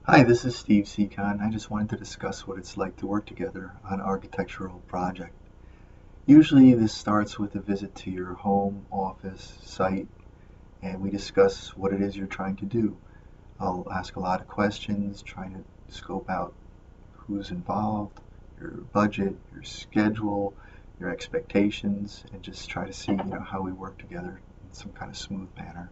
Hi, this is Steve Seacon. I just wanted to discuss what it's like to work together on an architectural project. Usually this starts with a visit to your home, office, site, and we discuss what it is you're trying to do. I'll ask a lot of questions, trying to scope out who's involved, your budget, your schedule, your expectations, and just try to see, how we work together in some kind of smooth manner.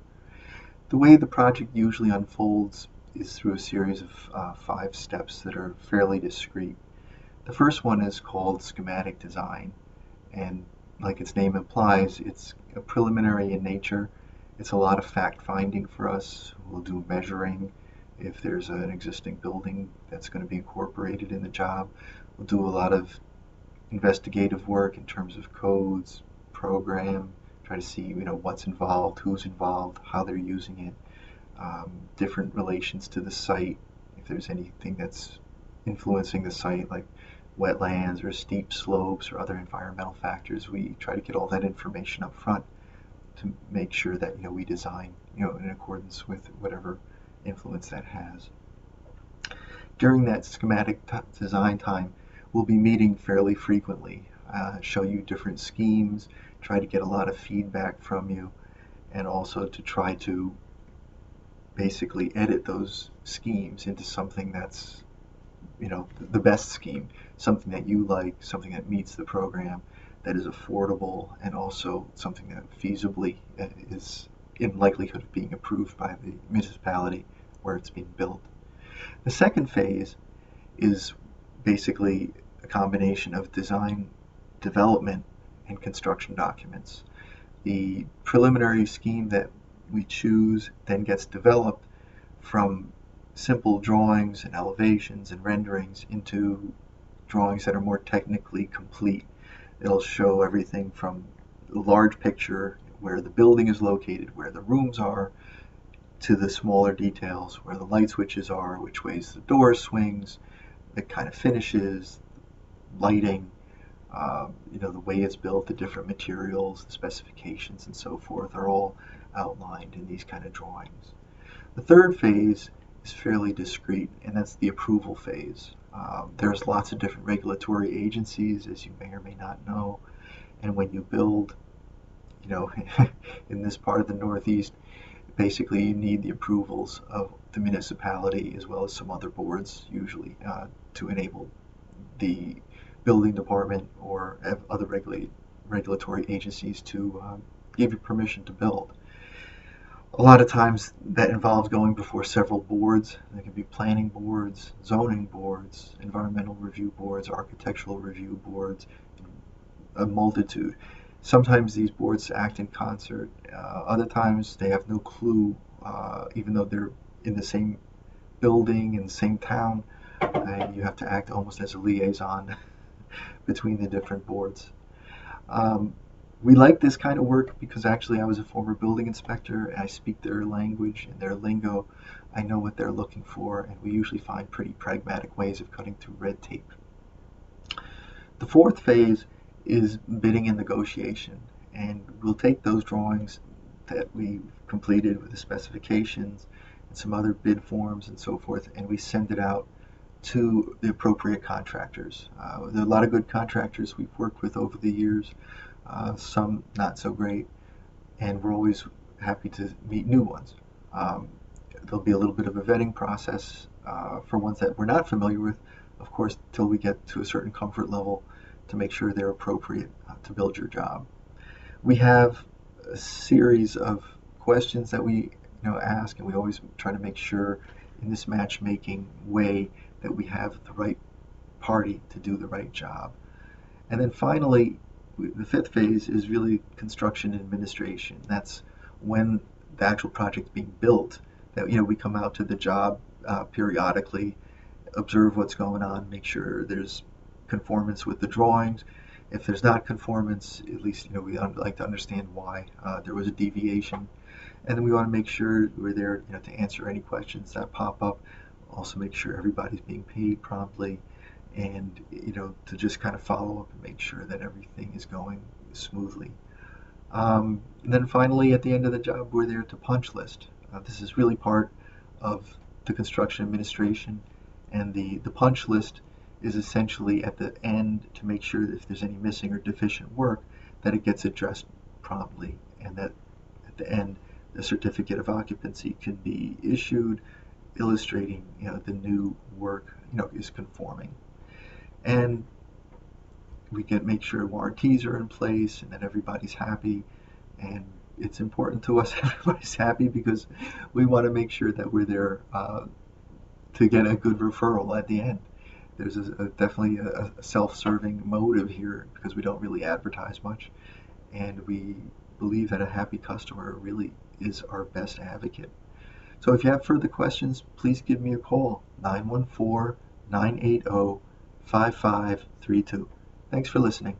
The way the project usually unfolds is through a series of 5 steps that are fairly discrete. The first one is called schematic design, and like its name implies, it's a preliminary in nature. It's a lot of fact finding for us. We'll do measuring if there's an existing building that's going to be incorporated in the job. We'll do a lot of investigative work in terms of codes, program, try to see what's involved, who's involved, how they're using it, different relations to the site, if there's anything that's influencing the site, like wetlands or steep slopes or other environmental factors. We try to get all that information up front to make sure that we design in accordance with whatever influence that has. During that schematic design time, we'll be meeting fairly frequently, show you different schemes, try to get a lot of feedback from you, and also to try to basically edit those schemes into something that's the best scheme, something that you like, something that meets the program, that is affordable, and also something that feasibly is in likelihood of being approved by the municipality where it's being built. The second phase is basically a combination of design, development, and construction documents. The preliminary scheme that we choose then gets developed from simple drawings and elevations and renderings into drawings that are more technically complete. It'll show everything from the large picture, where the building is located, where the rooms are, to the smaller details, where the light switches are, which ways the door swings, the kind of finishes, lighting, the way it's built, the different materials, the specifications, and so forth are all outlined in these kind of drawings. The third phase is fairly discrete, and that's the approval phase. There's lots of different regulatory agencies, as you may or may not know, and when you build, in this part of the Northeast, basically you need the approvals of the municipality as well as some other boards, usually, to enable the building department or other regulatory agencies to give you permission to build. A lot of times that involves going before several boards. There can be planning boards, zoning boards, environmental review boards, architectural review boards, a multitude. Sometimes these boards act in concert. Other times they have no clue, even though they're in the same building in the same town, and you have to act almost as a liaison between the different boards. Um, we like this kind of work because actually I was a former building inspector and I speak their language and their lingo. I know what they're looking for, and we usually find pretty pragmatic ways of cutting through red tape. The fourth phase is bidding and negotiation, and we'll take those drawings that we completed with the specifications and some other bid forms and so forth, and we send it out to the appropriate contractors. There are a lot of good contractors we've worked with over the years, some not so great, and we're always happy to meet new ones. Um, there'll be a little bit of a vetting process for ones that we're not familiar with, of course, till we get to a certain comfort level to make sure they're appropriate to build your job. We have a series of questions that we ask, and we always try to make sure in this matchmaking way that we have the right party to do the right job. And then finally, the fifth phase is really construction and administration. That's when the actual project's being built. That we come out to the job periodically, observe what's going on, make sure there's conformance with the drawings. If there's not conformance, at least we like to understand why there was a deviation, and then we want to make sure we're there to answer any questions that pop up. Also, make sure everybody's being paid promptly, and to just kind of follow up and make sure that everything is going smoothly. And then finally, at the end of the job, we're there to punch list. This is really part of the construction administration, and the punch list is essentially at the end to make sure that if there's any missing or deficient work, that it gets addressed promptly, and that at the end the certificate of occupancy can be issued, illustrating the new work is conforming. And we can make sure warranties are in place and that everybody's happy. And it's important to us everybody's happy, because we want to make sure that we're there to get a good referral at the end. There's definitely a self-serving motive here, because we don't really advertise much, and we believe that a happy customer really is our best advocate. So if you have further questions, please give me a call, 914-980-5532. Thanks for listening.